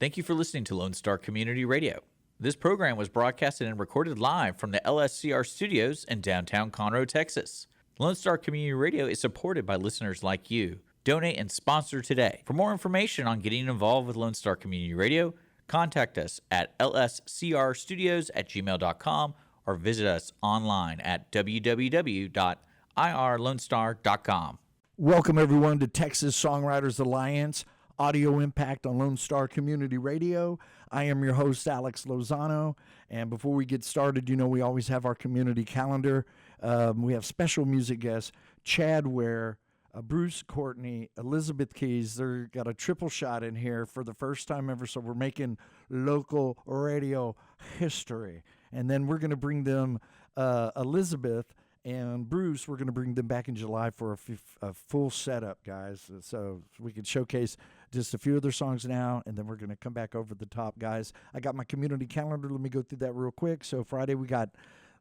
Thank you for listening to Lone Star Community Radio. This program was broadcasted and recorded live from the LSCR studios in downtown Conroe, Texas. Lone Star Community Radio is supported by listeners like you. Donate and sponsor today. For more information on getting involved with Lone Star Community Radio, contact us at lscrstudios@gmail.com or visit us online at www.irlonestar.com. Welcome, everyone, to Texas Songwriters Alliance, audio impact on Lone Star Community Radio. I am your host, Alex Lozano, and before we get started, you know we always have our community calendar. We have special music guests, Chad Ware, Bruce Courtney, Elizabeth Keys. They've got a triple shot in here for the first time ever, so we're making local radio history. And then we're going to bring them Elizabeth and Bruce. We're going to bring them back in July for a full setup, guys, so we can showcase just a few of their songs now, and then we're going to come back over the top, guys. I got my community calendar. Let me go through that real quick. So Friday we got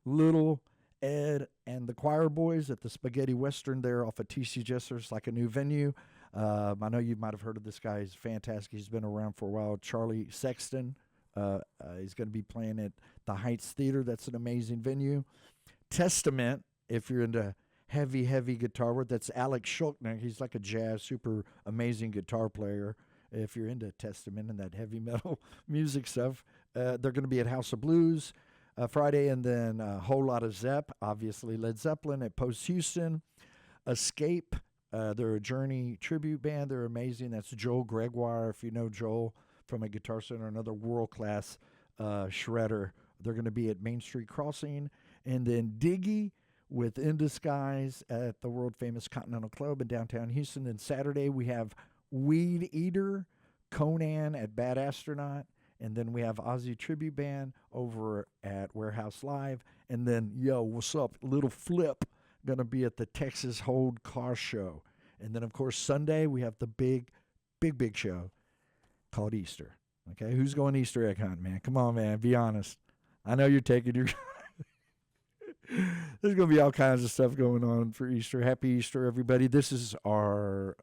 Little Ed and the Choir Boys at the Spaghetti Western there off of TC Jesser's, like a new venue. I know you might have heard of this guy. He's fantastic. He's been around for a while. Charlie Sexton. He's going to be playing at the Heights Theater. That's an amazing venue. Testament, if you're into heavy guitar work, that's Alex Schulkner. He's like a jazz, super amazing guitar player. If you're into Testament and that heavy metal music stuff, they're going to be at House of Blues Friday, and then a whole lot of Zepp, obviously Led Zeppelin at Post Houston. Escape, they're a Journey tribute band. They're amazing. That's Joel Gregoire, if you know Joel from a Guitar Center, another world-class shredder. They're going to be at Main Street Crossing. And then Diggy with In Disguise at the world-famous Continental Club in downtown Houston. Then Saturday we have Weed Eater, Conan at Bad Astronaut. And then we have Ozzy Tribute Band over at Warehouse Live. And then, yo, what's up? Little Flip going to be at the Texas Hold Car Show. And then, of course, Sunday we have the big show called Easter. Okay, who's going Easter egg hunting, man? Come on, man, be honest. I know you're taking your... There's going to be all kinds of stuff going on for Easter. Happy Easter, everybody. This is our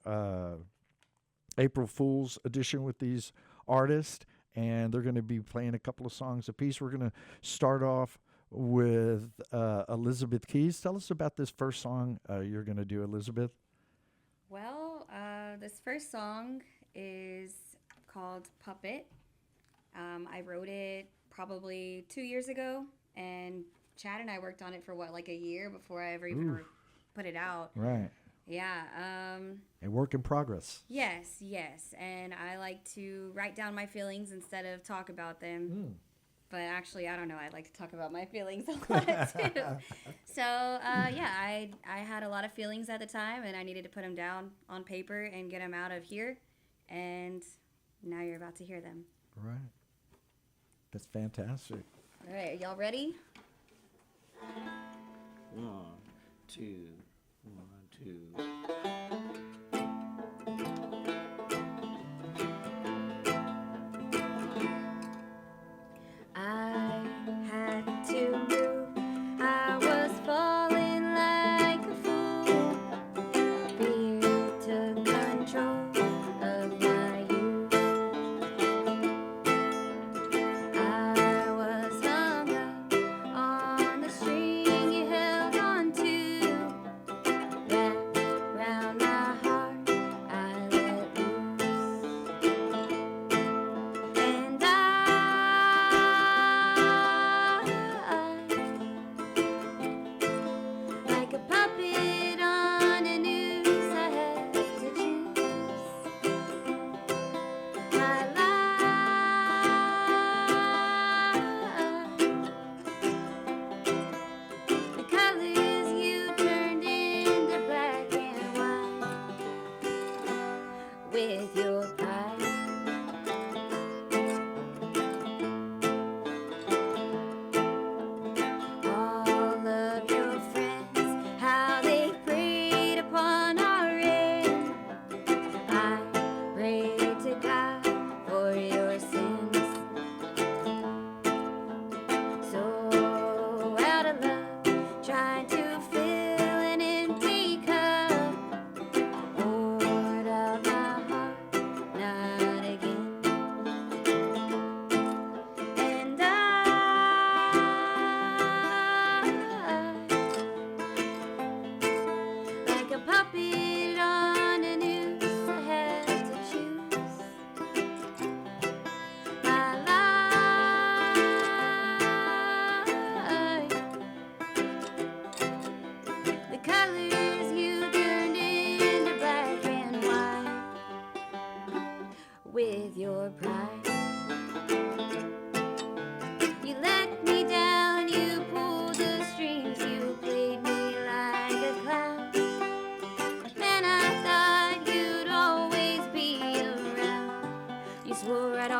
April Fool's edition with these artists, and they're going to be playing a couple of songs apiece. We're going to start off with Elizabeth Keys. Tell us about this first song you're going to do, Elizabeth. Well, this first song is called Puppet. I wrote it probably 2 years ago, and Chad and I worked on it for like a year before I ever even put it out. Right. Yeah. A work in progress. Yes. And I like to write down my feelings instead of talk about them. But actually, I don't know. I like to talk about my feelings a lot too. So, I had a lot of feelings at the time, and I needed to put them down on paper and get them out of here. And now you're about to hear them. Right. That's fantastic. All right. Y'all ready? 1, 2, 1, 2. I had to move. I was falling like a fool. Fear took control of my youth. I was hung up on the string you held on to, wrapped round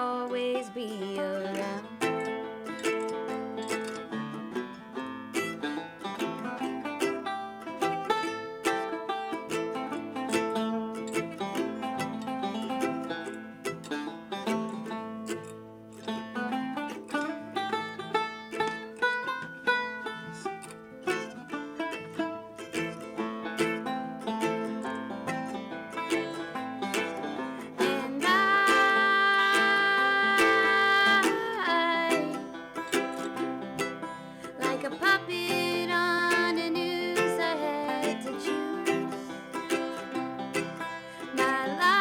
always be around. And like a puppet on a noose, I had to choose my life.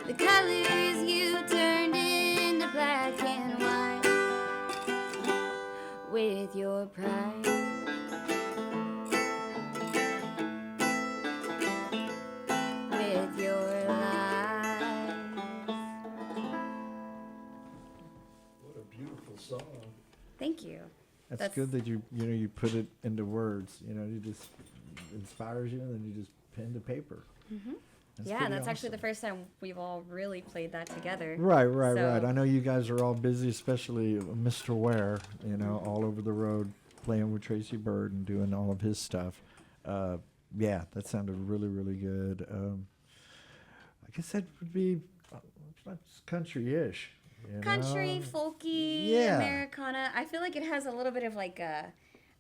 The colors you turned into black and white with your pride. With your lies. What a beautiful song. Thank you. That's good that you put it into words. You just inspires you, and then you just pen to paper. That's Yeah, pretty that's actually the awesome. first time we've all really played that together. Right. So- I know you guys are all busy, especially Mr. Ware, all over the road playing with Tracy Bird and doing all of his stuff. Yeah, that sounded really, really good. I guess that would be country-ish. Country, folky, Yeah. Americana. I feel like it has a little bit of like a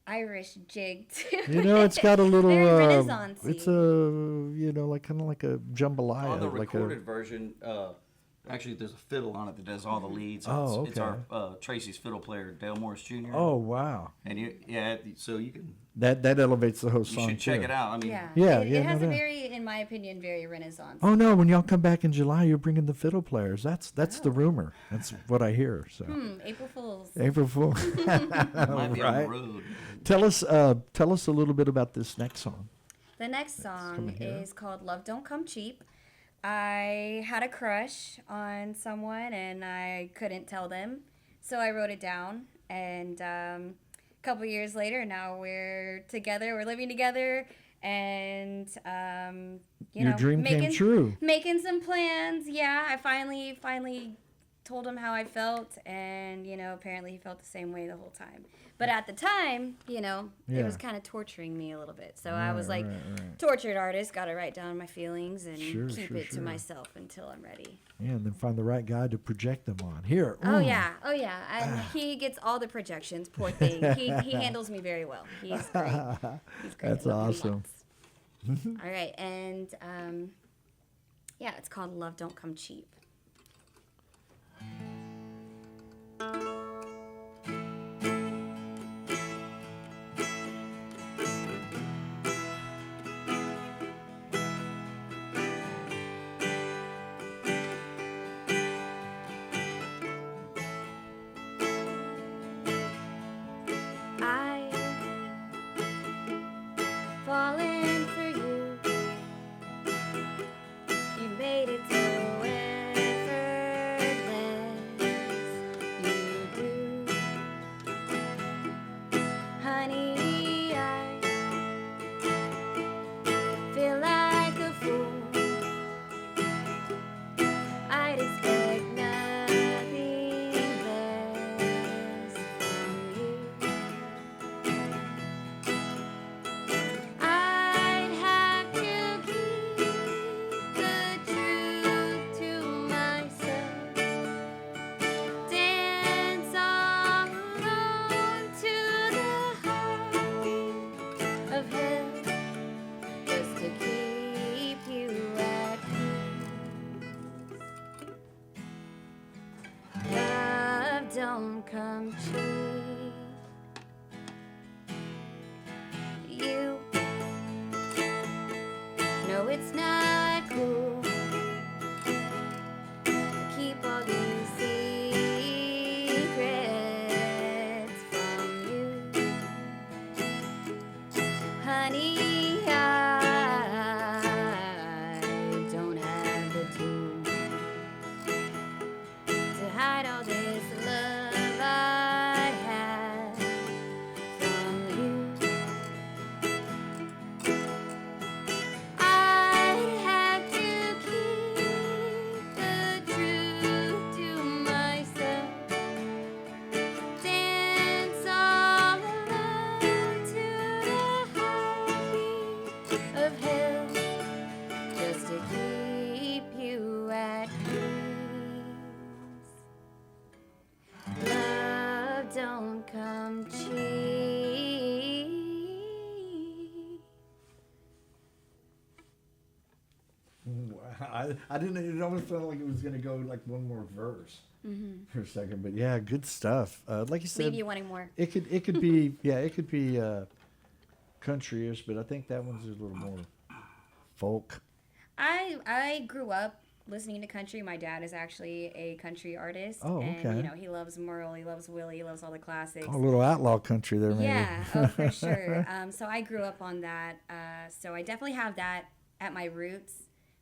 Irish jig to it. It's got a little. Very Renaissance-y. It's a like kind of like a jambalaya. On the like recorded version, actually, there's a fiddle on it that does all the leads. Oh, It's our okay. Tracy's fiddle player, Dale Morris Jr. Oh wow, And so you can that elevates the whole song. you should check too. it out. I mean, Yeah. Yeah, It yeah, has no a doubt. very, in my opinion, very Renaissance. Oh no! When y'all come back in July, you're bringing the fiddle players. That's the rumor. That's what I hear. So April Fools. April Fool. it might be on Right. the road. Tell us a little bit about this next song. The next song coming here. is called Love Don't Come Cheap. I had a crush on someone and I couldn't tell them, so I wrote it down. And a couple years later, now we're together, we're living together, and Your dream came true. Making some plans. Yeah, I finally told him how I felt, and apparently he felt the same way the whole time. But at the time, it Yeah. was kind of torturing me a little bit. So I was Right, like, right. tortured artist, got to write down my feelings and Sure, keep sure, it to sure. myself until I'm ready. Yeah, and then find the right guy to project them on. Here. Oh yeah, and he gets all the projections. Poor thing. He handles me very well. He's great. He's great. That's I love him awesome. lots. All right, and yeah, it's called Love Don't Come Cheap. I've fallen for you. You made it so effortless. You do, honey. I feel like a fool. I'd expect nothing less from you. I'd have to keep the truth to myself. Dance all alone to the heartbeat of hell, just to keep you at peace. Love don't come cheap. You know it's not cool to keep all these secrets from you, honey. I don't have the tools to hide all this love I have from you. I don't come cheap. I didn't. It almost felt like it was going to go like one more verse for a second, but yeah, good stuff. Like you said, Leave you wanting more. it could be it could be country-ish, but I think that one's a little more folk. I grew up listening to country. My dad is actually a country artist. Oh, okay. And, you know, he loves Merle, he loves Willie, he loves all the classics. Oh, a little outlaw country there, maybe. Yeah, oh, for sure. So I grew up on that. So I definitely have that at my roots,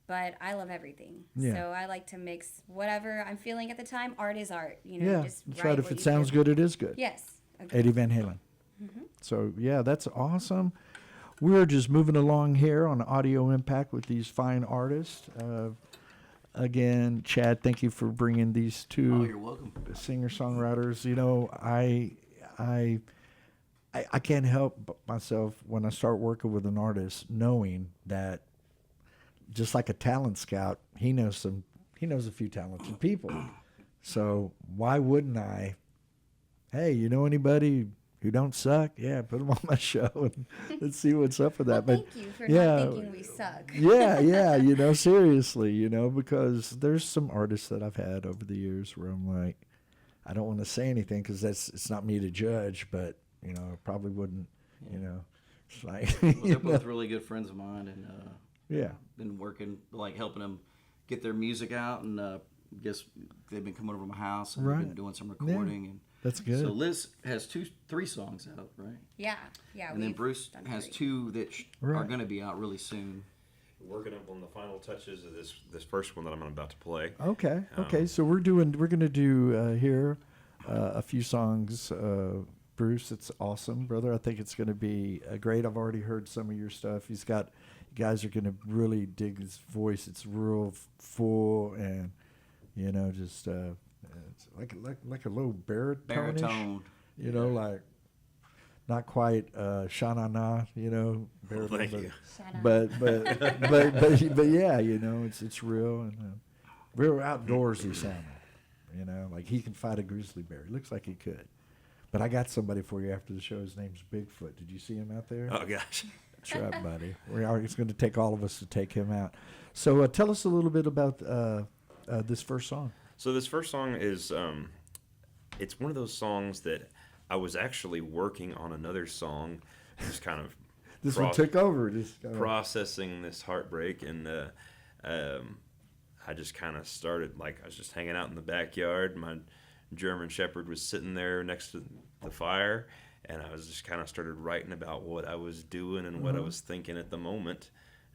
but I love everything. Yeah. So I like to mix whatever I'm feeling at the time. Art is art. You know, Yeah, just that's write right. If what it you sounds feel. good, it is good. Yes. Agreed. Eddie Van Halen. So, yeah, that's awesome. We're just moving along here on Audio Impact with these fine artists. Again, Chad, thank you for bringing these two Oh, you're welcome. singer-songwriters. You know, I can't help myself when I start working with an artist knowing that just like a talent scout, he knows a few talented people. So why wouldn't I? Hey, you know anybody who don't suck? Yeah, put them on my show and let's see what's up with that. Well, But thank you for yeah, not thinking we suck. yeah, you know, seriously, you know, because there's some artists that I've had over the years where I'm like, I don't want to say anything because it's not me to judge, but you know, I probably wouldn't, you know, it's like, Well, you they're both know, really good friends of mine, and yeah, been working, like helping them get their music out, and guess they've been coming over to my house and we've Right. been doing some recording. And that's good. so Liz has three songs out, right? Yeah. And then we've Bruce done has great. two that are Right. going to be out really soon. Working up on the final touches of this first one that I'm about to play. Okay. So we're gonna do here a few songs. Bruce, it's awesome, brother. I think it's gonna be great. I've already heard some of your stuff. You guys are gonna really dig his voice. It's real full and you know just it's like a little baritone. Baritone. You know, like not quite sha-na-na. You know, baritone. Thank you. Shut up. But yeah, you know, it's real and real outdoorsy sounding. You know, like he can fight a grizzly bear. He looks like he could. But I got somebody for you after the show. His name's Bigfoot. Did you see him out there? Oh gosh. That's right, buddy. It's going to take all of us to take him out. So tell us a little bit about this first song. So this first song is it's one of those songs that I was actually working on another song, just kind of This one took over. Just processing this heartbreak, and I just kind of started, like, I was just hanging out in the backyard. My German Shepherd was sitting there next to the fire, and I was just kind of started writing about what I was doing and what I was thinking at the moment.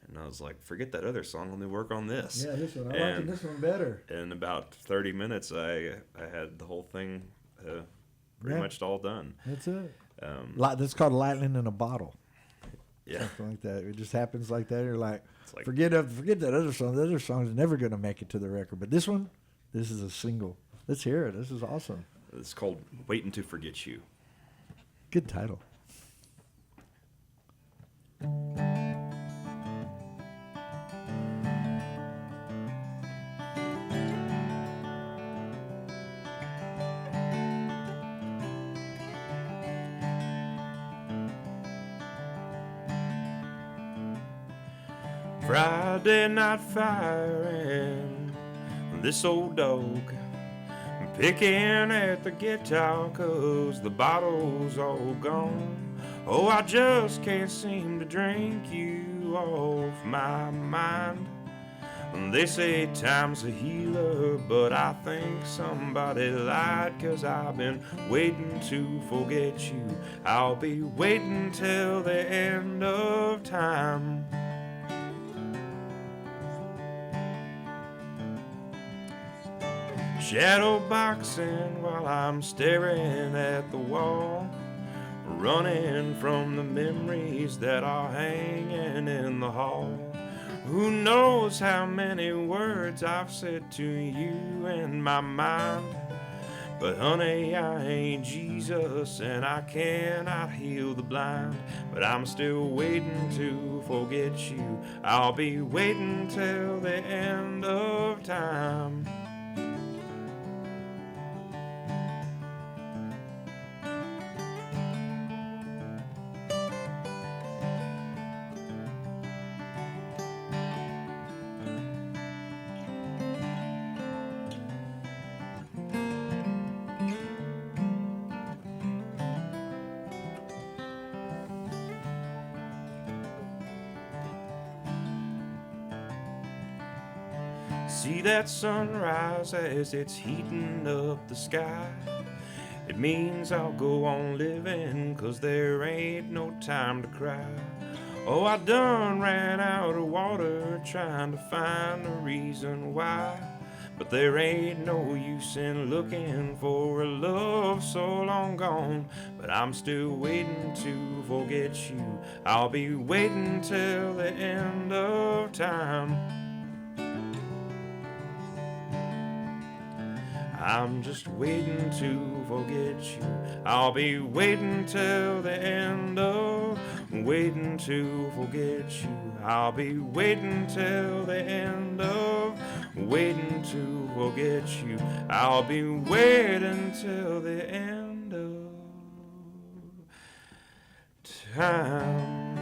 And I was like, forget that other song, let me work on this. Yeah, this one. I like this one better. In about 30 minutes, I had the whole thing pretty much all done. That's it. That's called lightning in a bottle. Yeah. Something like that. It just happens like that. You're like, like- forget that other song. The other song's never going to make it to the record. But this one, this is a single. Let's hear it. This is awesome. It's called Waiting to Forget You. Good title. Friday night firing this old dog, picking at the guitar 'cause the bottle's all gone. Oh, I just can't seem to drink you off my mind. They say time's a healer, but I think somebody lied, 'cause I've been waiting to forget you. I'll be waiting till the end of time. Shadow boxing while I'm staring at the wall, running from the memories that are hanging in the hall. Who knows how many words I've said to you in my mind, but honey, I ain't Jesus and I cannot heal the blind. But I'm still waiting to forget you. I'll be waiting till the end of time. See that sunrise as it's heating up the sky. It means I'll go on living, 'cause there ain't no time to cry. Oh, I done ran out of water trying to find a reason why. But there ain't no use in looking for a love so long gone. But I'm still waiting to forget you. I'll be waiting till the end of time. I'm just waiting to forget you. I'll be waiting till the end of, waiting to forget you. I'll be waiting till the end of, waiting to forget you. I'll be waiting till the end of time.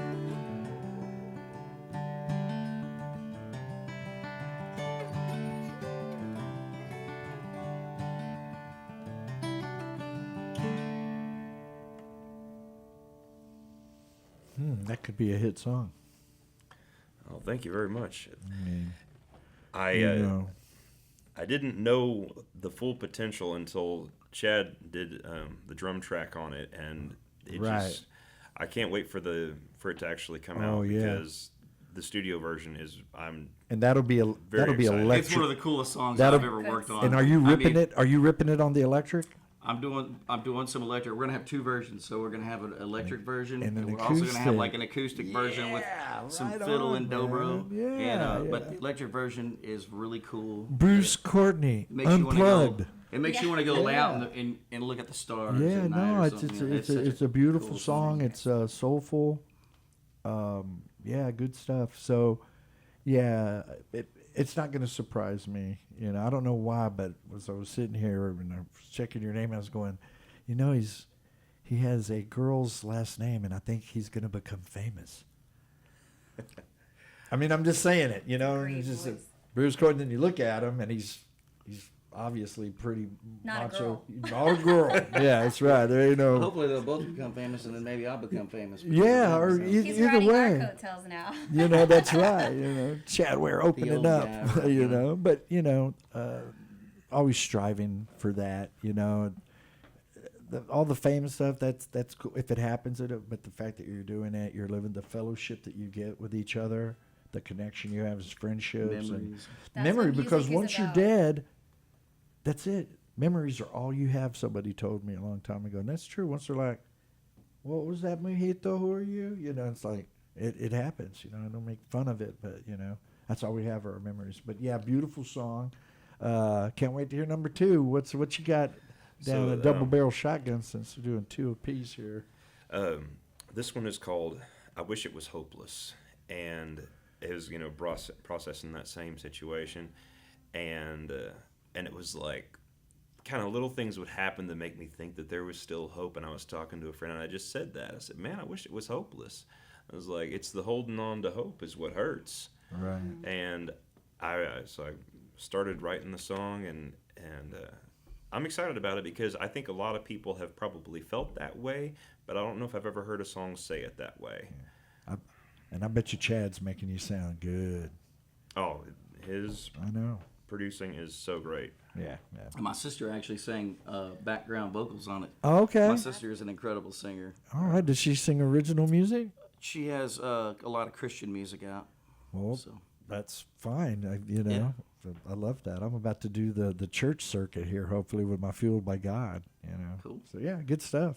That could be a hit song. Oh, thank you very much. I I didn't know the full potential until Chad did the drum track on it, and it just, I can't wait for it to actually come out, because the studio version is, and that'll be excited. electric. It's one of the coolest songs I've ever worked on. And are you ripping it? Are you ripping it on the electric? I'm doing some electric. We're gonna have two versions, so we're gonna have an electric version, and we're also gonna have like an acoustic version with some fiddle and dobro. But the electric version is really cool. Bruce Courtney, Unplugged. It makes you want to go lay out and look at the stars. Yeah, at night no, or something. it's a beautiful cool song. It's soulful. Yeah, good stuff. So, yeah, it's not going to surprise me. You know, I don't know why, but as I was sitting here and I was checking your name, I was going, you know, he has a girl's last name, and I think he's going to become famous. I mean, I'm just saying it, you know. Great Just voice. Bruce Gordon, and you look at him, and he's obviously pretty Not a macho. girl. Not a girl. Yeah, that's right. There ain't no. Hopefully they'll both become famous, and then maybe I'll become famous. Yeah, or He's either riding way. our coattails now. You know, that's right. You know, Chad Ware opening old up. guy, right, You yeah. know, but you know, always striving for that. You know, all the famous stuff. That's cool if it happens. But the fact that you're doing it, you're living the fellowship that you get with each other, the connection you have as friendships Memories. That's memory. what music Because is once you're about. dead, that's it. Memories are all you have. Somebody told me a long time ago, and that's true. Once they're like, "What was that, mojito? Who are you?" You know, it's like it happens. You know, I don't make fun of it, but you know, that's all we have are our memories. But yeah, beautiful song. Can't wait to hear number 2. What you got down So, a double barrel shotgun, since we're doing 2 apiece here. this one is called "I Wish It Was Hopeless," and it was, you know, processing that same situation, and it was like kind of little things would happen to make me think that there was still hope. And I was talking to a friend, and I just said that. I said, "Man, I wish it was hopeless." I was like, "It's the holding on to hope is what hurts." Right. And I started writing the song, and I'm excited about it because I think a lot of people have probably felt that way, but I don't know if I've ever heard a song say it that way. And I bet you Chad's making you sound good. Oh, his I know. producing is so great. Yeah. My sister actually sang background vocals on it. Oh, okay. My sister is an incredible singer. All right. Does she sing original music? She has a lot of Christian music out. Well, So. that's fine. I love that. I'm about to do the church circuit here, hopefully, with my Fueled by God. You know. Cool. So yeah, good stuff.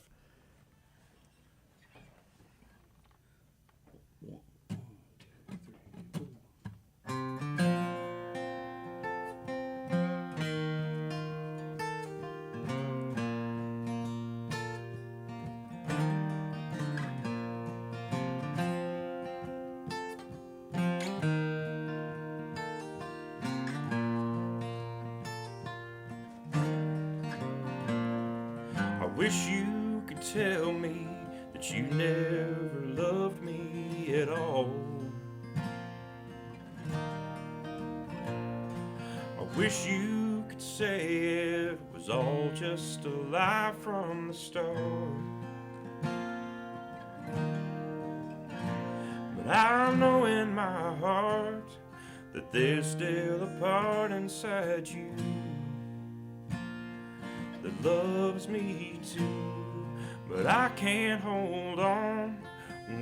I wish you could tell me that you never loved me at all. I wish you could say it was all just a lie from the start. But I know in my heart that there's still a part inside you that loves me too. But I can't hold on,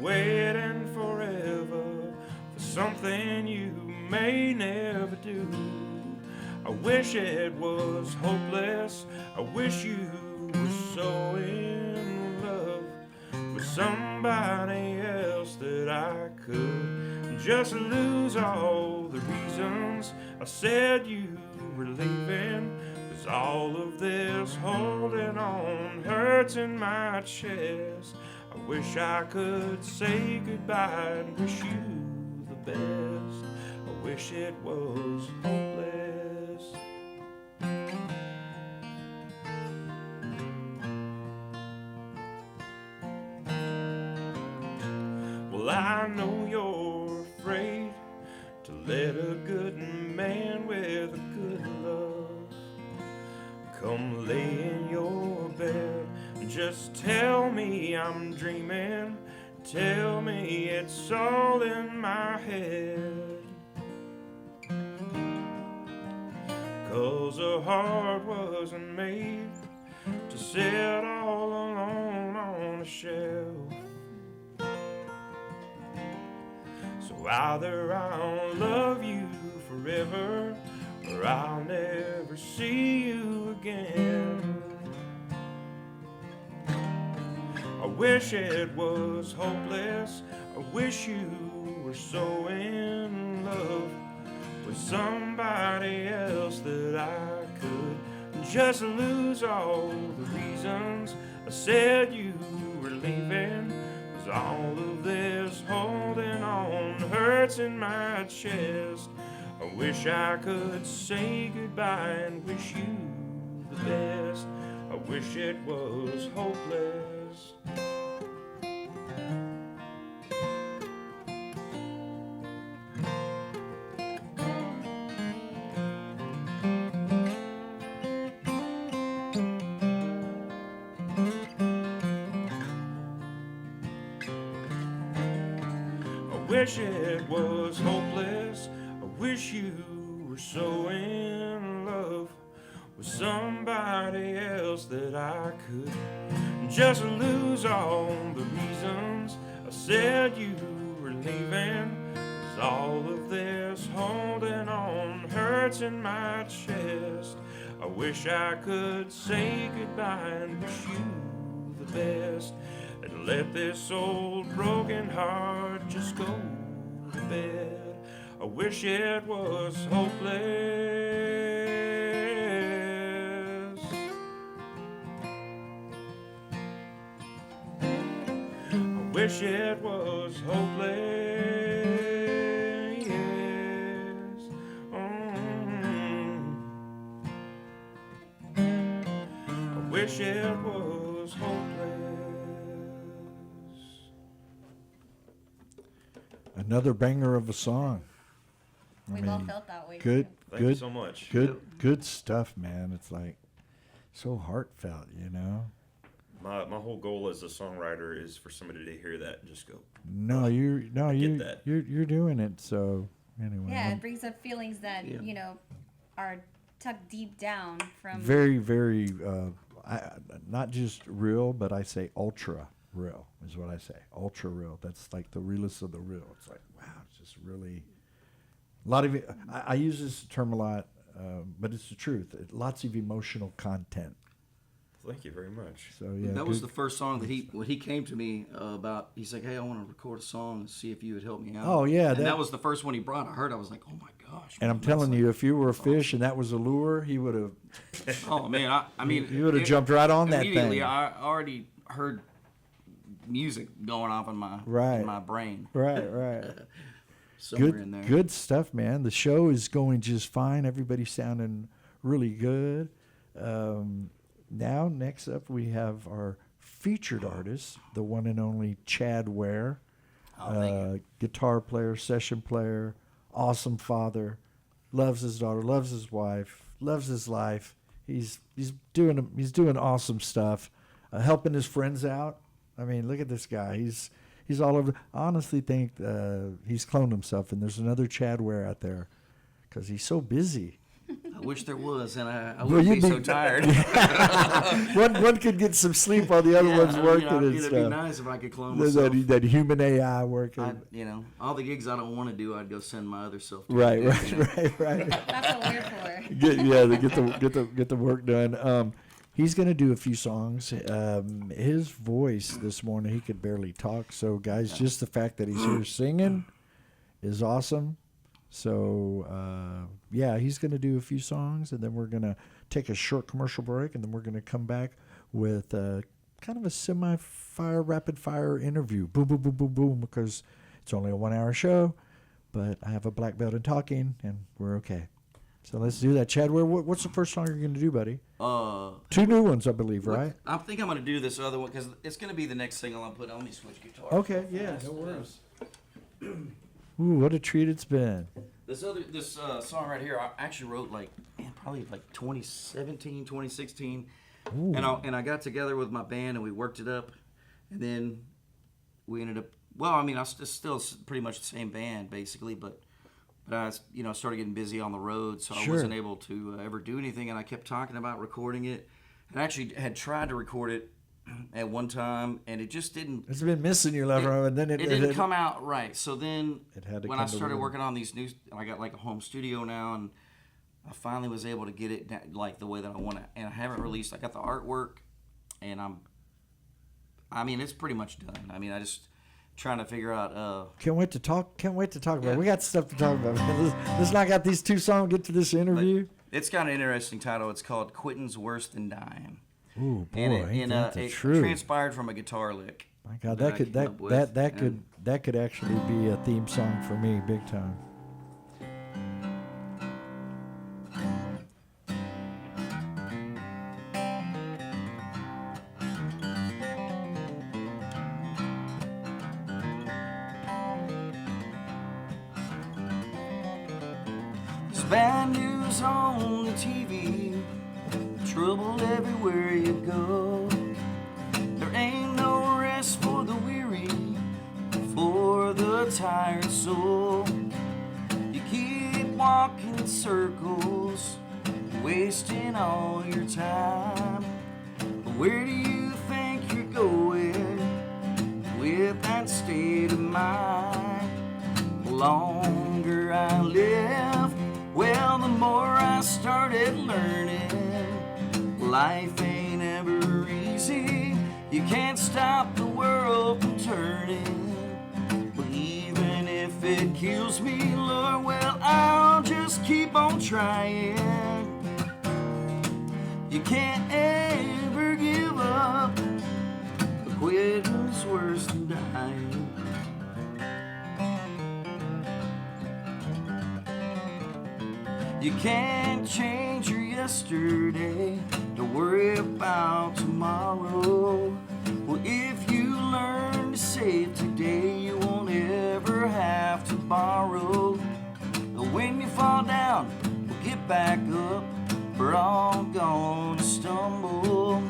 waiting forever for something you may never do. I wish it was hopeless, I wish you were so in love with somebody else that I could just lose all the reasons I said you were leaving. 'Cause all of this holding on hurts in my chest. I wish I could say goodbye and wish you the best. I wish it was hopeless. Well, I know you're afraid to let a good man with a good love come lay in your bed. Just tell me I'm dreaming, tell me it's all in my head. 'Cause a heart wasn't made to sit all alone on a shelf. So either I'll love you forever or I'll never see you again. I wish it was hopeless, I wish you were so in love with somebody else that I could just lose all the reasons I said you were leaving. 'Cause all of this holding on hurts in my chest. I wish I could say goodbye and wish you the best. I wish it was hopeless. I wish it was hopeless. I wish you were so in love with somebody else that I could just lose all the reasons I said you were leaving. 'Cause all of this holding on hurts in my chest. I wish I could say goodbye and wish you the best. And let this old broken heart just go to bed. I wish it was hopeless. I wish it was hopeless. I wish it was hopeless. Another banger of a song. We've all felt that way. Good, too. Thank you good, so much. good stuff, man. It's like so heartfelt, you know. My whole goal as a songwriter is for somebody to hear that and just go, No, you're that. you're doing it. So anyway, Yeah, I'm it brings up feelings that, you know, are tucked deep down from. very, very, not just real, but I say ultra real is what I say. Ultra real. That's like the realest of the real. It's like, wow, it's just really a lot of. I use this term a lot, but it's the truth. Lots of emotional content. thank you very much. So yeah, That was the first song that when he came to me about. He's like, "Hey, I want to record a song and see if you would help me out." Oh, yeah, and that- that was the first one he brought. I heard, I was like, "Oh my gosh!" And I'm man, telling that's you, if you were a fish and that was a lure, he would have. like- oh man, I mean, You would've jumped right on that immediately, thing. I already heard music going off in my Right. in my brain Right. somewhere in there. Good stuff, man. The show is going just fine. Everybody's sounding really good. Now, next up, we have our featured artist, the one and only Chad Ware, guitar player, session player, awesome father, loves his daughter, loves his wife, loves his life. He's doing awesome stuff, helping his friends out. I mean, look at this guy. He's all over. I honestly think he's cloned himself, and there's another Chad Ware out there. because he's so busy. I wish there was, and I Well, wouldn't you'd be be- so tired. One could get some sleep while the other one's working and It'd be stuff. nice if I could clone myself. That human AI working. All the gigs I don't want to do, I'd go send my other self to. Right. That's what we're for. Get the work done. He's gonna do a few songs. His voice this morning, he could barely talk. So guys, just the fact that he's here singing is awesome. So he's gonna do a few songs, and then we're gonna take a short commercial break, and then we're gonna come back with kind of a rapid fire interview. Boom, boom, boom, boom, boom, because it's only a 1 hour show, but I have a black belt in talking, and we're okay. So let's do that. Chad, what's the first song you're going to do, buddy? 2 new ones, I believe, right? I think I'm going to do this other one because it's going to be the next single I'm putting on. Let me switch guitar. Okay, yeah, no worries. Ooh, what a treat it's been. This song right here, I actually wrote probably 2017, 2016. Ooh. And I got together with my band and we worked it up, and then we ended up. Well, I mean, I was still pretty much the same band basically, but I started getting busy on the road, so I wasn't able to ever do anything. And I kept talking about recording it, and I actually had tried to record it at one time, and it just didn't. It's been missing your lover, and then it didn't come out right. So then when I started together. working on these new, I got like a home studio now, and I finally was able to get it like the way that I want it. And I haven't released. I got the artwork, and it's pretty much done. I mean, I just trying to figure out. Can't wait to talk about it. We got stuff to talk about. Let's knock out these 2 songs, get to this interview. It's got an interesting title. It's called "Quitting's Worse Than Dying." Ooh, boy, and ain't that it true. transpired from a guitar lick. My God, that that could actually be a theme song for me, big time. There's bad news on the TV, trouble everywhere you go. There ain't no rest for the weary, for the tired soul. You keep walking in circles, wasting all your time. But where do you think you're going with that state of mind? The longer I live, well, the more I started learning. Life ain't ever easy. You can't stop the world from turning. But even if it kills me, Lord, well, I'll just keep on trying. You can't ever give up. Quitting's worse than dying. You can't change your yesterday. Don't worry about tomorrow. Well, if you learn to save today, you won't ever have to borrow. But when you fall down, we'll get back up. We're all gonna stumble.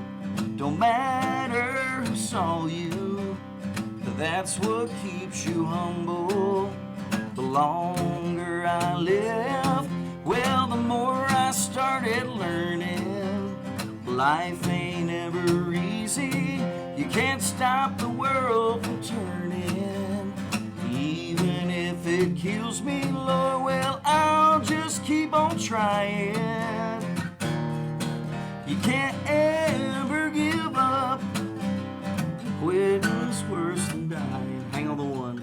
Don't matter who saw you, that's what keeps you humble. The longer I live, well, the more I started learning. Life ain't ever easy. You can't stop the world from turning. Even if it kills me, Lord, well, I'll just keep on trying. You can't ever give up. Quitting's worse than dying. Hang on the one.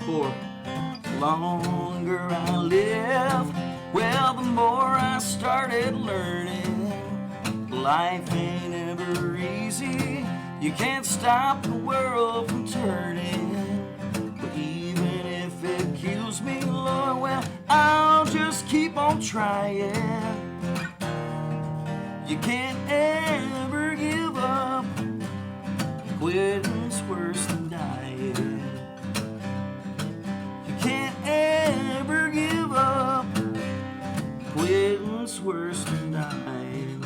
For the longer I live, well, the more I started learning. Life ain't ever easy. You can't stop the world from turning. But even if it kills me, Lord, well, I'll just keep on trying. You can't ever give up. Quitting's worse than dying. You can't ever give up. Quitting month's worse tonight.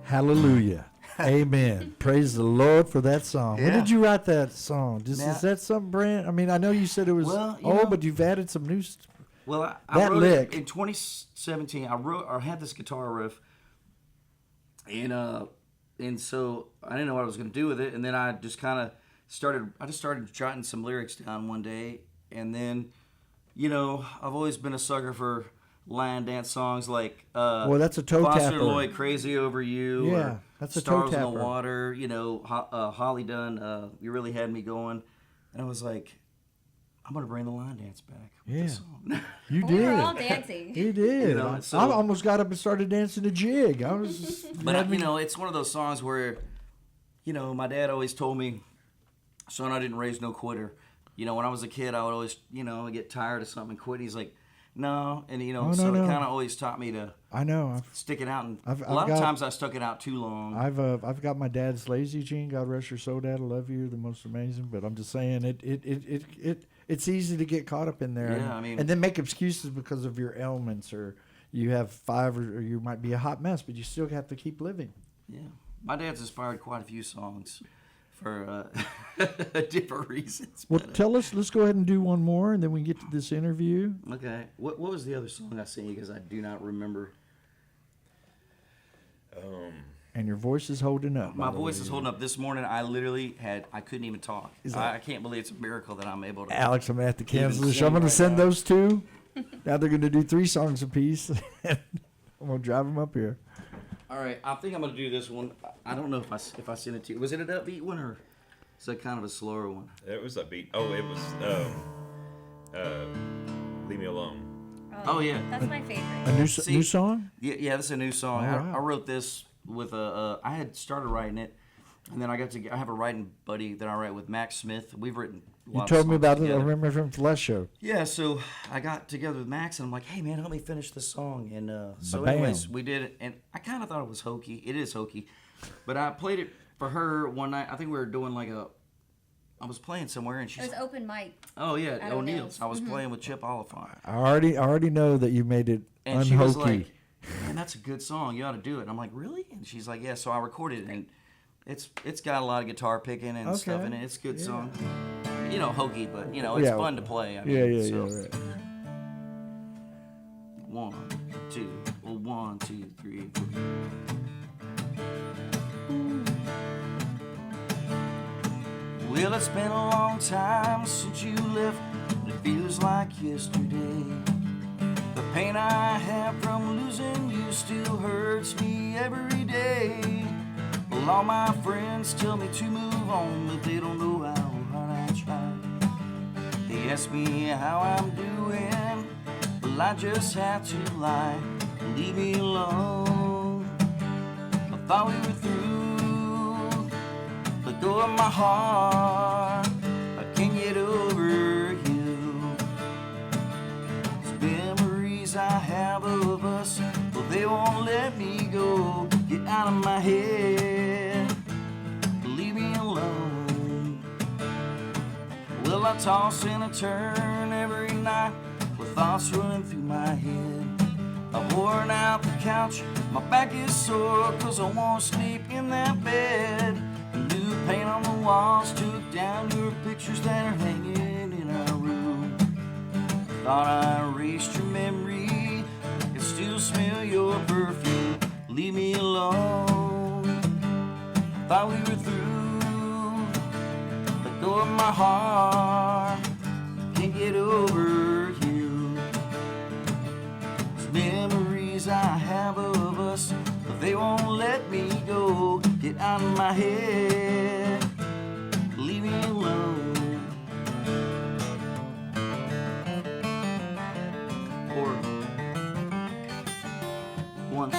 Hallelujah. Amen. Praise the Lord for that song. When Yeah. did you write that song? Just Now- is that something brand? I mean, I know you said it was Well, you old, know- but you've added some new. Well, I That wrote lick. it in 2017. I had this guitar riff, and so I didn't know what I was going to do with it. And then I just kind of started jotting some lyrics down one day, and then, I've always been a sucker for line dance songs like Well, that's a toe Foster tapper. Lloyd, Crazy Over You, Yeah, or that's a toe Stars in the tapper. Water, Holly Dunn, You Really Had Me Going. And I was like, I'm going to bring the line dance back with Yeah. this song. You We did. were all dancing. You did. So- I almost got up and started dancing a jig. I was just, But it's one of those songs where, my dad always told me, "Son, I didn't raise no quitter." When I was a kid, I would always, get tired of something and quit. He's like, "No," and no, so no. it kind of always taught me to I know. stick it out. And I've a lot got- of times I stuck it out too long. I've got my dad's lazy gene. God rest your soul, Dad. I love you. You're the most amazing. But I'm just saying, it's easy to get caught up in there. Yeah, I mean- and then make excuses because of your ailments, or you have five, or you might be a hot mess, but you still have to keep living. Yeah, my dad's inspired quite a few songs for different reasons. Well, but, tell us. Let's go ahead and do one more, and then we can get to this interview. okay, what was the other song I sent you? Because I do not remember. And your voice is holding up. My by the voice way. is holding up. This morning, I couldn't even talk. I can't believe it's a miracle that I'm able to. Alex, I'm gonna have to cancel the sing show. I'm gonna right send now. those two. Now they're gonna do 3 songs apiece. I'm gonna drive them up here. All right, I think I'm gonna do this one. I don't know if I sent it to you. Was it an upbeat one or is it kind of a slower one? It was a beat. Oh, it was Leave Me Alone. Oh, yeah. That's my favorite. A new See- new song. Yeah, this is a new song. All right. I wrote this with I had started writing it, and then I have a writing buddy that I write with, Max Smith. We've written. A You lot of told me songs about it. I together. remember from the last show. Yeah, so I got together with Max, and I'm like, "Hey, man, help me finish this song." And so, Ba-bam. anyways, we did it, and I kind of thought it was hokey. It is hokey, but I played it for her one night. I think we were doing I was playing somewhere, and It she's, was open mic. oh yeah, at O'Neill's. O'Neill's. I was playing with Chip Oliphant, I already know that you made it and she was unhokey. like, "Man, that's a good song. You ought to do it." And I'm like, "Really?" And she's like, "Yeah." So I recorded it, and it's got a lot of guitar picking and stuff Okay. in it. It's a good song. Hokey, but it's Yeah. fun to play. I yeah, mean, yeah, so. yeah. Right. 1, 2, well, 1, 2, 3, 4. Well, it's been a long time since you left. It feels like yesterday. The pain I have from losing you still hurts me every day. Well, all my friends tell me to move on, but they don't know how hard I try. They ask me how I'm doing, well, I just have to lie. Leave me alone. I thought we were through. Let go of my heart. I can't get over you. These memories I have of us, well, they won't let me go. Get out of my head. Leave me alone. Well, I toss and I turn every night with thoughts running through my head. I've worn out the couch, my back is sore, cause I won't sleep in that bed. New paint on the walls took down your pictures that are hanging in our room. Thought I erased your memory, I can still smell your perfume. Leave me alone. Thought we were through. Let go of my heart. Can't get over you. These memories I have of us, but they won't let me go. Get out of my head. Leave me alone. Or 1.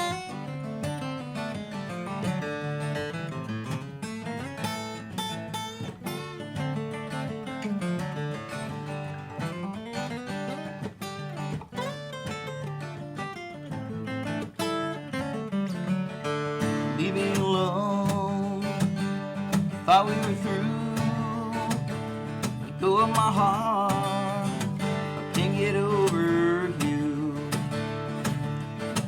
thought we were through. Let go of my heart, I can't get over you.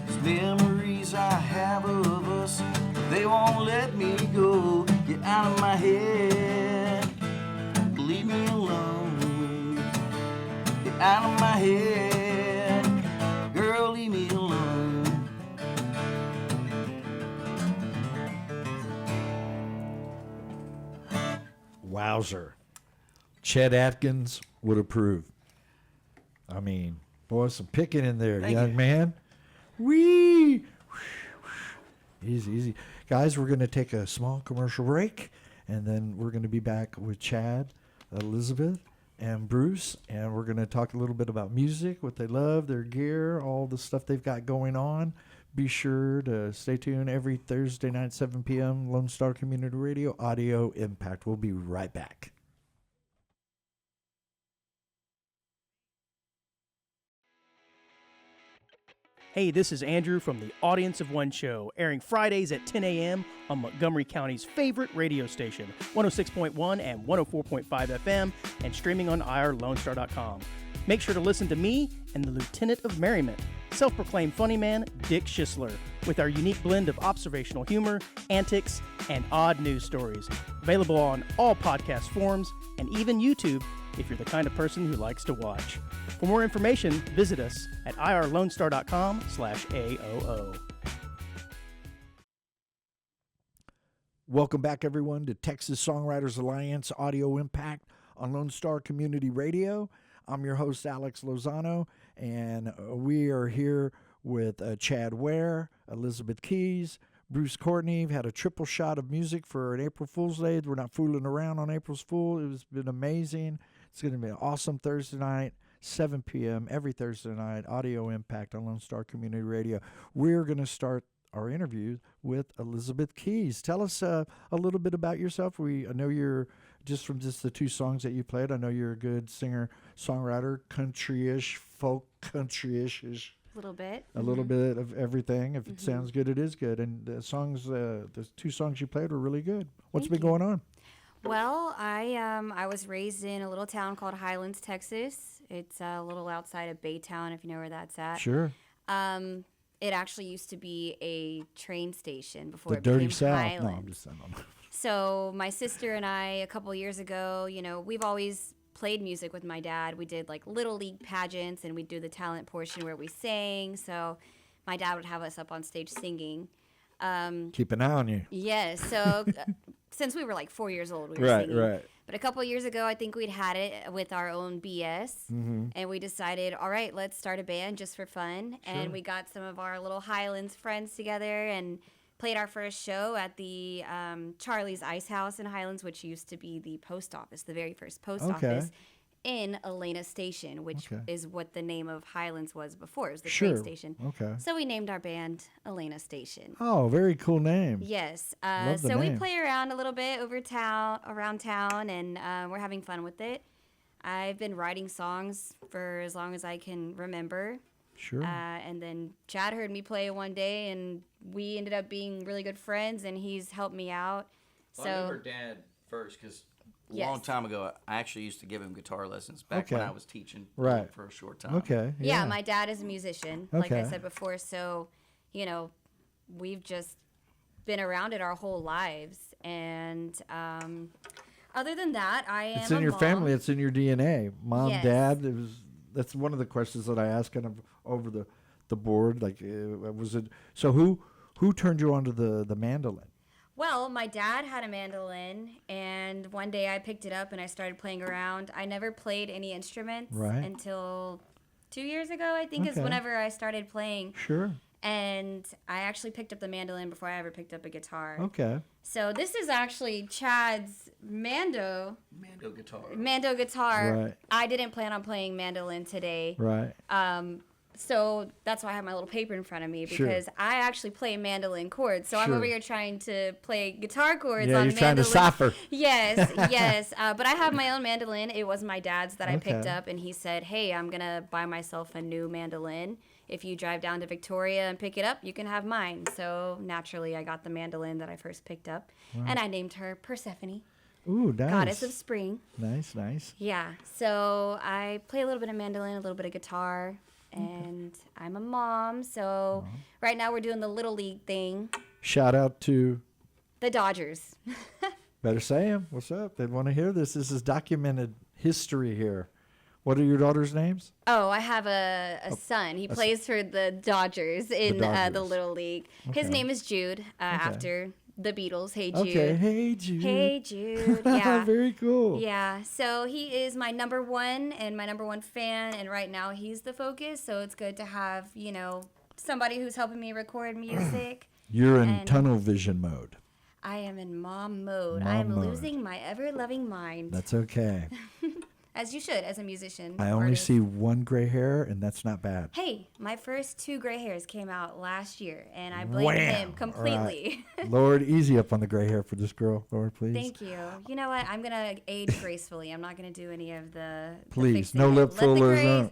These memories I have of us, they won't let me go. Get out of my head, leave me alone. Get out of my head, girl, leave me alone. Wowzer. Chet Atkins would approve. I mean, boy, some picking in there, Thank young you. man. Wee! Easy, easy. Guys, we're going to take a small commercial break, and then we're going to be back with Chad, Elizabeth, and Bruce, and we're going to talk a little bit about music, what they love, their gear, all the stuff they've got going on. Be sure to stay tuned every Thursday night, 7 p.m., Lone Star Community Radio, Audio Impact. We'll be right back. Hey, this is Andrew from the Audience of One show, airing Fridays at 10 a.m. on Montgomery County's favorite radio station, 106.1 and 104.5 FM, and streaming on irlonestar.com. Make sure to listen to me and the Lieutenant of Merriment, self-proclaimed funny man Dick Schisler, with our unique blend of observational humor, antics, and odd news stories. Available on all podcast forums and even YouTube if you're the kind of person who likes to watch. For more information, visit us at irlonestar.com/AOO. Welcome back, everyone, to Texas Songwriters Alliance Audio Impact on Lone Star Community Radio. I'm your host, Alex Lozano, and we are here with Chad Ware, Elizabeth Keys, Bruce Courtney. We've had a triple shot of music for an April Fool's Day. We're not fooling around on April's Fool. It's been amazing. It's going to be an awesome Thursday night, 7 p.m. every Thursday night, Audio Impact on Lone Star Community Radio. We're going to start our interview with Elizabeth Keys. Tell us a little bit about yourself. I know you're, just from just the two songs that you played, I know you're a good singer, songwriter, country-ish, folk country-ish. A little bit. A little bit of everything. If it sounds good, it is good. And the songs, the two songs you played were really good. What's been going on? Well, I was raised in a little town called Highlands, Texas. It's a little outside of Baytown, if you know where that's at. Sure. It actually used to be a train station before The it Dirty became South. Highlands. No, I'm just saying. So my sister and I, a couple years ago, we've always played music with my dad. We did like little league pageants, and we'd do the talent portion where we sang. So my dad would have us up on stage singing. Keep an eye on you. Yes. So since we were like 4 years old, we were singing. Right. But a couple years ago, I think we'd had it with our own BS, and we decided, all right, let's start a band just for fun. And we got some of our little Highlands friends together and played our first show at the Charlie's Ice House in Highlands, which used to be the post office, the very first post office in Elena Station, which is what the name of Highlands was before. It was the train station. Okay. So we named our band Elena Station. Oh, very cool name. Yes. Love the so we name. play around a little bit around town, and we're having fun with it. I've been writing songs for as long as I can remember. Sure. And then Chad heard me play one day, and we ended up being really good friends, and he's helped me out. Well, I knew her dad first because A long time ago, I actually used to give him guitar lessons back Okay. when I was teaching Right. for a short time. Okay. yeah, my dad is a musician, like I Okay. said before. So, we've just been around it our whole lives. And other than that, I am It's in a your mom. family. It's in your DNA. Mom, Yes. dad. That's one of the questions that I asked kind of over the board. Like, was it? So who turned you onto the mandolin? Well, my dad had a mandolin, and one day I picked it up and I started playing around. I never played any instruments Right. until 2 years ago, I think, is Okay. whenever I started playing. Sure. And I actually picked up the mandolin before I ever picked up a guitar. Okay. So this is actually Chad's Mando guitar. Right. I didn't plan on playing mandolin today. Right. So that's why I have my little paper in front of me, Sure. because I actually play mandolin chords. So I'm Sure. over here trying to play guitar chords Yeah, on you're mandolin. trying to cipher. Yes, yes. But I have my own mandolin. It was my dad's that I picked Okay. up, and he said, "Hey, I'm gonna buy myself a new mandolin if you drive down to Victoria and pick it up, you can have mine. So naturally, I got the mandolin that I first picked up, and I named her Persephone, Ooh, nice. goddess of spring. Nice, nice. Yeah, so I play a little bit of mandolin, a little bit of guitar, and I'm a mom. So right now we're doing the Little League thing, Shout out to, the Dodgers. better say 'em. What's up? They want to hear this. This is documented history here. What are your daughters' names? Oh, I have a son. He plays for the Dodgers in the Dodgers. Little League. His Okay. name is Jude, after the Beatles. Hey, Jude. Okay, hey Jude. Hey, Jude. Yeah. Very cool. Yeah, so he is my number one and my number one fan, and right now he's the focus, so it's good to have, somebody who's helping me record music. You're in And- tunnel vision mode. I am in mom mode. Mom I am mode. losing my ever-loving mind, That's okay. as you should as a musician. I only artist. see one gray hair, and that's not bad. Hey, my first 2 gray hairs came out last year, and I blame Wham! him All completely. Lord, easy up on the gray hair for this girl, Lord, please. Thank you. You know what? I'm gonna age gracefully. I'm not gonna do any of the Please, fixing no it. lip Let the fillers, grays- huh?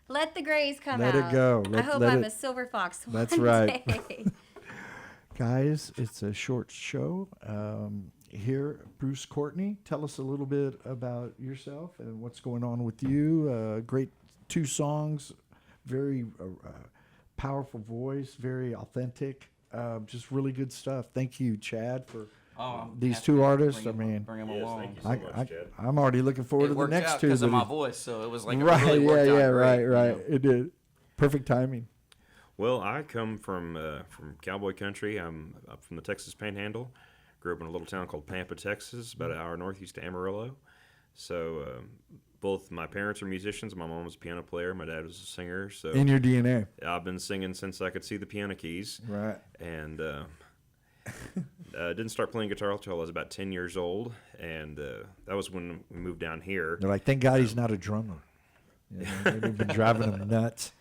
Let the grays come Let out. it go. I Let- hope let I'm it- a silver fox one That's right. day. Guys, it's a short show. Here, Bruce Courtney, tell us a little bit about yourself and what's going on with you. Great 2 songs, very powerful voice, very authentic, just really good stuff. Thank you, Chad, for these 2 artists. I mean, bring them along. I'm already looking forward It to the worked next out 2. because of that my he- voice, so it was like Right, it really worked out great, right. It did. Perfect timing. Well, I come from cowboy country. I'm from the Texas Panhandle. Grew up in a little town called Pampa, Texas, about an hour northeast of Amarillo. So both my parents are musicians. My mom was a piano player. My dad was a singer. So In your DNA. I've been singing since I could see the piano keys. Right. And didn't start playing guitar until I was about 10 years old. And that was when we moved down here. They're like, thank God he's not a drummer. They've been driving him nuts.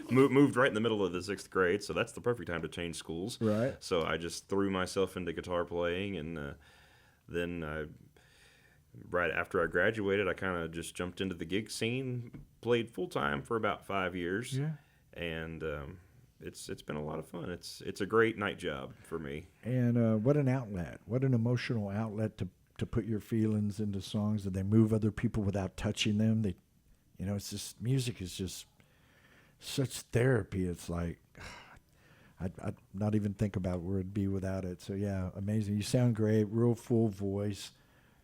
Moved right in the middle of the 6th grade, so that's the perfect time to change schools. Right. So I just threw myself into guitar playing, and then right after I graduated, I kind of just jumped into the gig scene, played full time for about 5 years. Yeah. And it's been a lot of fun. It's a great night job for me. And what an outlet. What an emotional outlet to put your feelings into songs that they move other people without touching them. It's just, music is just such therapy. It's like, I'd not even think about where it'd be without it. So yeah, amazing. You sound great, real full voice.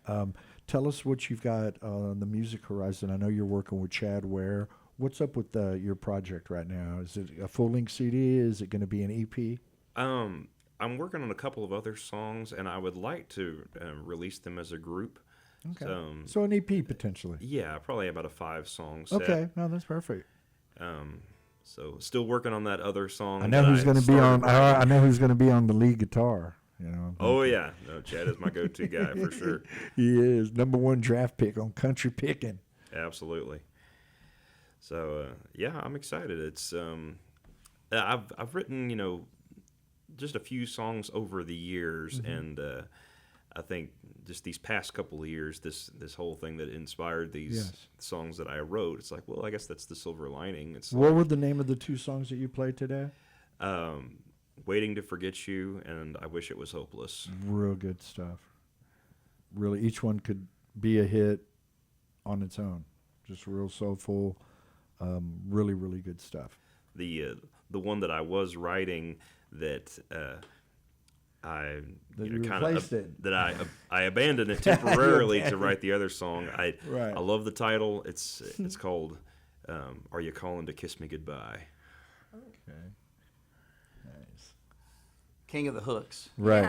Tell us what you've got on the music horizon. I know you're working with Chad Ware. What's up with your project right now? Is it a full-length CD? Is it going to be an EP? I'm working on a couple of other songs, and I would like to release them as a group. Okay. So an EP potentially. Yeah, probably about a 5-song set. Okay. No, that's perfect. So still working on that other song. I know that who's going to be started on. writing. I know who's going to be on the lead guitar. Oh yeah, no, Chad is my go-to guy for sure. He is #1 draft pick on country picking. Absolutely. So yeah, I'm excited. It's I've written just a few songs over the years, and I think just these past couple of years, this whole thing that inspired these songs that I wrote, it's like, well, I guess that's the silver lining. It's What were the name of the 2 songs that you played today? Waiting to Forget You and I Wish It Was Hopeless. Real good stuff. Really, each one could be a hit on its own. Just real soulful, really, really good stuff. The one that I was writing that I That you you know, kind replaced of it. that I abandoned it temporarily to write the other song. I love the title. It's called Are You Calling to Kiss Me Goodbye? Okay. Nice. King of the Hooks. Right.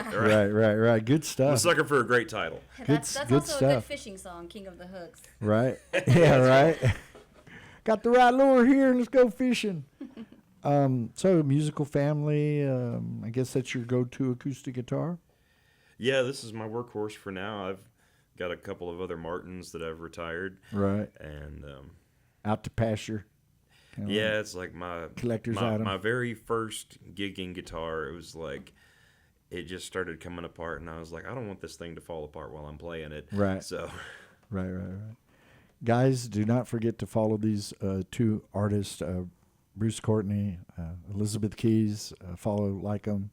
Good I'm a stuff. sucker for a great title. That's good also a good stuff. fishing song, King of the Hooks. Right. Yeah, right. Got the right lure here, and let's go fishing. So musical family, I guess that's your go-to acoustic guitar? Yeah, this is my workhorse for now. I've got a couple of other Martins that I've retired. Right. And Out to pasture. yeah, it's like collector's my item. very first gigging guitar. It was like it just started coming apart, and I was like, I don't want this thing to fall apart while I'm playing it. Right. So, Right. Guys, do not forget to follow these 2 artists, Bruce Courtney, Elizabeth Keys, follow, like them.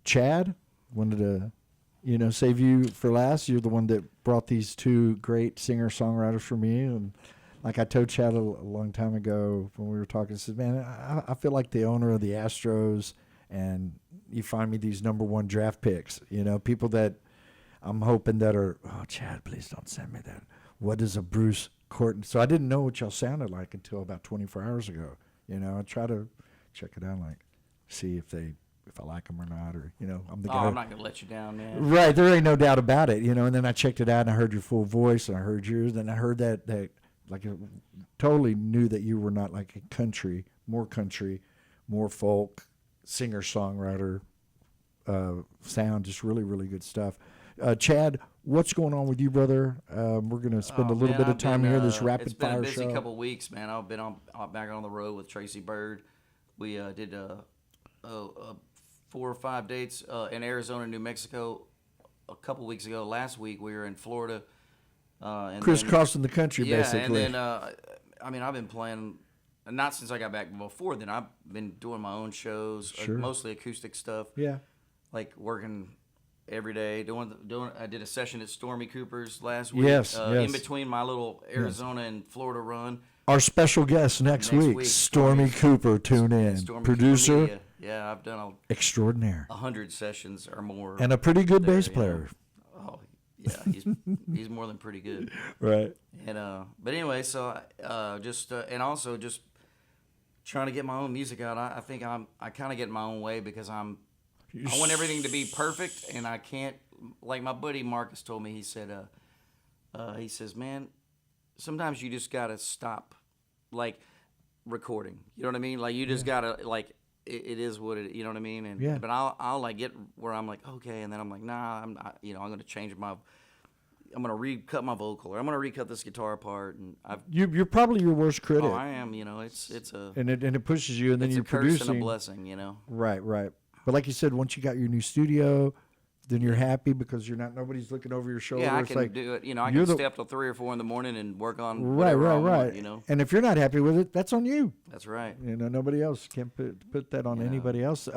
Chad, wanted to, save you for last. You're the one that brought these two great singer-songwriters for me. And like I told Chad a long time ago when we were talking, I said, man, I feel like the owner of the Astros, and you find me these number one draft picks, people that I'm hoping that are, oh, Chad, please don't send me that. What is a Bruce Courtney? So I didn't know what y'all sounded like until about 24 hours ago. I try to check it out, like see if I like them or not, or I'm the guy. I'm not gonna let you down, man. Right, there ain't no doubt about it, And then I checked it out, and I heard your full voice, and I heard yours, and I heard that like totally knew that you were not like a country, more folk singer songwriter sound, just really really good stuff. Chad, what's going on with you, brother? We're going to spend a little bit of time here. This rapid fire show. It's been a busy couple of weeks, man. I've been back on the road with Tracy Bird. We did 4 or 5 dates in Arizona and New Mexico a couple weeks ago. Last week we were in Florida. Crisscrossing the country, yeah, basically. And then I've been playing. Not since I got back. Before then, I've been doing my own shows, Sure. mostly acoustic stuff. Yeah. Like working every day. I did a session at Stormy Cooper's last week. Yes. In between my little Arizona and Florida run. Our special guest next week, Stormy Cooper. Tune in. Stormy Producer. Cooper Media. Yeah, I've done extraordinaire. 100 sessions or more. And a pretty good bass you player. Oh, yeah, he's more than pretty good. Right. And but anyway, so and also just trying to get my own music out. I think I kind of get in my own way because I want everything to be perfect, and I can't. Like my buddy Marcus told me, he said, he says, man, sometimes you just gotta stop, like recording. You know what I mean? Like you just gotta like. It is what it, you know what I mean? And yeah. But I'll like get where I'm like, okay, and then I'm like, nah, I'm going to change I'm going to recut my vocal, or I'm going to recut this guitar part, and you're probably your worst critic. Oh, I am. It's a and it pushes you, and then you're producing. It's a curse and a blessing, Right. But like you said, once you got your new studio, then you're happy because nobody's looking over your shoulder. Yeah, I it's can like, do it. I can stay up till 3 or 4 in the morning and work on whatever I want, And if you're not happy with it, that's on you. That's right. Nobody else can put that on anybody else.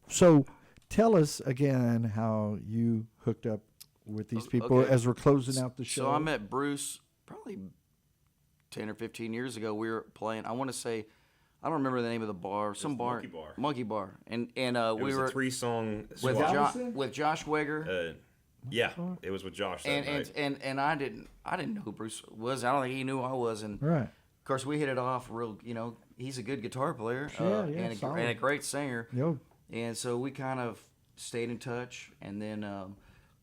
So tell us again how you hooked up with these people as we're closing out the show. So I met Bruce probably 10 or 15 years ago. We were playing, I want to say, I don't remember the name of the bar. Some bar. Monkey Bar. And we were a 3-song with Josh Weger. Yeah, it was with Josh. And I didn't know who Bruce was. I don't think he knew who I was. And right. Of course, we hit it off real. He's a good guitar player and a great singer. Yep. And so we kind of stayed in touch. And then,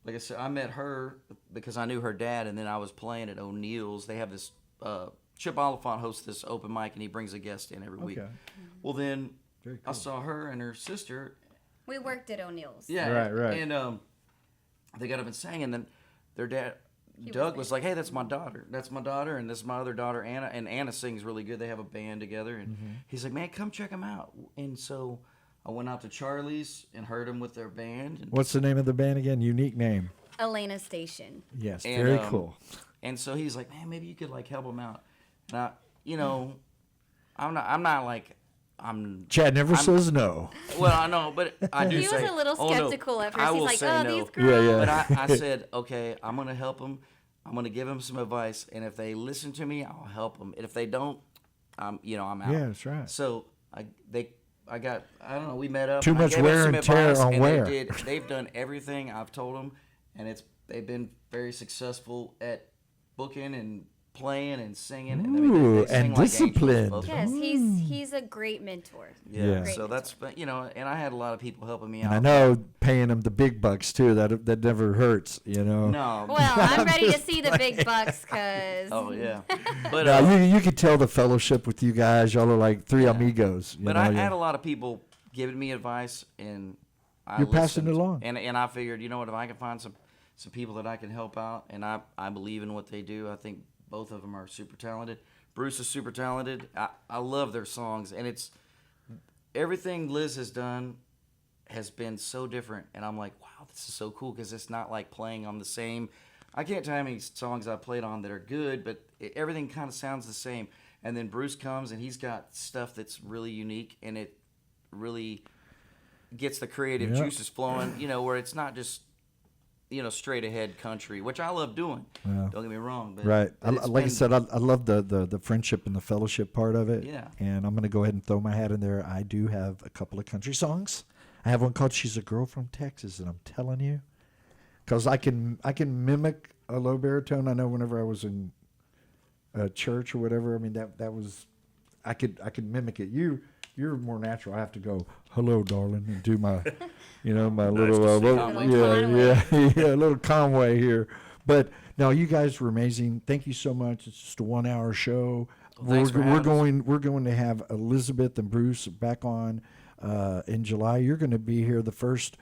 like I said, I met her because I knew her dad. And then I was playing at O'Neill's. They have this. Chip Oliphant hosts this open mic, and he brings a guest in every week. Well, then cool. I saw her and her sister. We worked at O'Neill's. Yeah, right. And they got up and sang, and then their dad, Doug, was like, "Hey, that's my daughter. That's my daughter, and this is my other daughter, Anna. And Anna sings really good. They have a band together." And he's like, "Man, come check them out." And so I went out to Charlie's and heard them with their band. And what's the name of the band again? Unique name. Elena Station. Yes, very cool. And so he's like, "Man, maybe you could like help them out." Now, I'm not like Chad never says no. Well, I know, but I do. He say, was a little skeptical at first. I He's will like, say "Oh, no. these girls." Yeah. But I said, okay, I'm gonna help them. I'm gonna give them some advice, and if they listen to me, I'll help them. And if they don't, I'm out. Yeah, that's right. So I don't know. We met up. Too much wear and tear on Ware. They've done everything I've told them, and they've been very successful at booking and playing and singing. Ooh, and disciplined. Yes, he's a great mentor. Yeah. Great So mentor. that's and I had a lot of people helping me and out. I know paying them the big bucks too. That never hurts, No. Well, I'm ready to see the big bucks because. Oh yeah. But you could tell the fellowship with you guys. Y'all are like three amigos. But I had a lot of people giving me advice, and You're passing it along. And I figured, if I can find some people that I can help out, and I believe in what they do. I think both of them are super talented. Bruce is super talented. I love their songs, and it's everything Liz has done has been so different, and I'm like, wow, this is so cool because it's not like playing on the same. I can't tell you how many songs I played on that are good, but everything kind of sounds the same. And then Bruce comes and he's got stuff that's really unique, and it really gets the creative juices flowing, you know, where it's not just, you know, straight ahead country, which I love doing. Yeah. Don't get me wrong. But, Right. but Like I said, I love the friendship and the fellowship part of it. Yeah. And I'm going to go ahead and throw my hat in there. I do have a couple of country songs. I have one called "She's a Girl from Texas," and I'm telling you, because I can mimic a low baritone. I know whenever I was in church or whatever, I mean that was, I could mimic it. You're more natural. I have to go, "Hello, darling," and do my, you know, my little, a little Conway here. But no, you guys were amazing. Thank you so much. It's just a 1 hour show. Well, thanks for having us. We're going to have Elizabeth and Bruce back on in July. You're going to be here the first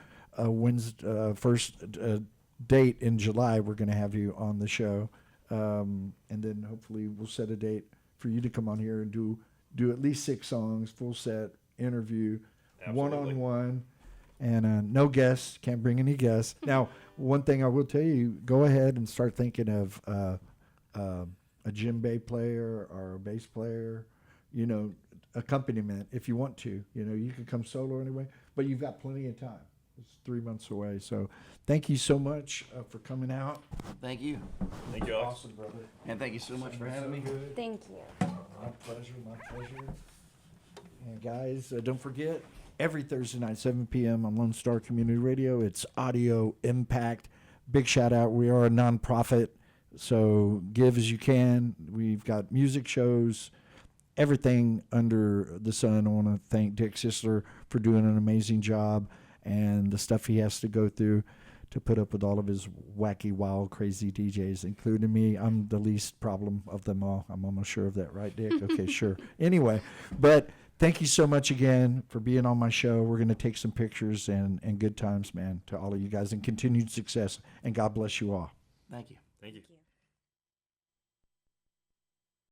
date in July. We're going to have you on the show, and then hopefully we'll set a date for you to come on here and do at least 6 songs, full set interview, one-on-one, and no guests. Can't bring any guests. Now, one thing I will tell you: go ahead and start thinking of a djembe player or a bass player, you know, accompaniment if you want to. You know, you can come solo anyway, but you've got plenty of time. It's 3 months away. So thank you so much for coming out. Thank you. Thank you, Alex. Awesome, brother. And thank you so much for having me. Thank you. My pleasure, my pleasure. And guys, don't forget, every Thursday night, 7 p.m. on Lone Star Community Radio, it's Audio Impact. Big shout out. We are a nonprofit, so give as you can. We've got music shows, everything under the sun. I want to thank Dick Sisler for doing an amazing job and the stuff he has to go through to put up with all of his wacky, wild, crazy DJs, including me. I'm the least problem of them all. I'm almost sure of that, right, Dick? Okay, sure. Anyway, but thank you so much again for being on my show. We're going to take some pictures and good times, man, to all of you guys, and continued success. And God bless you all. Thank you. Thank you.